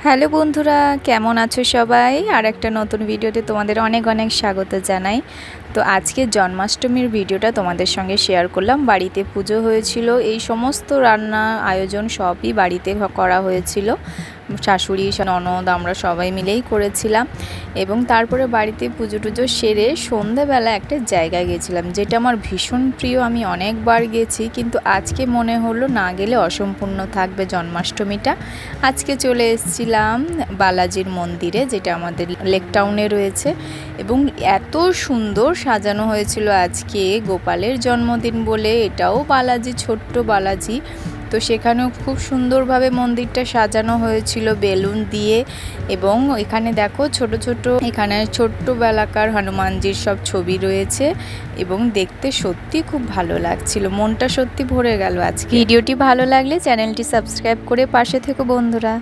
Hello বন্ধুরা, কেমন আছো সবাই? আর একটা নতুন ভিডিওতে তোমাদের অনেক অনেক স্বাগত জানাই। তো আজকে জন্মাষ্টমীর ভিডিওটা তোমাদের সঙ্গে শেয়ার করলাম। বাড়িতে পুজো হয়েছিল, এই সমস্ত রান্না আয়োজন সবই বাড়িতে করা হয়েছিল। শাশুড়ি ননদ আমরা সবাই মিলেই করেছিলাম এবং তারপরে বাড়িতে পুজো টুজো সেরে সন্ধেবেলা একটা জায়গায় গেছিলাম, যেটা আমার ভীষণ প্রিয়। আমি অনেকবার গেছি, কিন্তু আজকে মনে হলো না গেলে অসম্পূর্ণ থাকবে জন্মাষ্টমীটা। আজকে চলে এসেছিলাম বালাজির মন্দিরে, যেটা আমাদের লেক টাউনে রয়েছে, এবং এত সুন্দর সাজানো হয়েছিল আজকে। গোপালের জন্মদিন বলে এটাও বালাজি, ছোট্ট বালাজি। তো সেখানেও খুব সুন্দরভাবে মন্দিরটা সাজানো হয়েছিল বেলুন দিয়ে। এবং এখানে দেখো ছোট ছোট, এখানে ছোট্টবেলাকার হনুমানজির সব ছবি রয়েছে এবং দেখতে সত্যি খুব ভালো লাগছিল, মনটা সত্যি ভরে গেল আজকে। ভিডিওটি ভালো লাগলে চ্যানেলটি সাবস্ক্রাইব করে পাশে থেকো বন্ধুরা।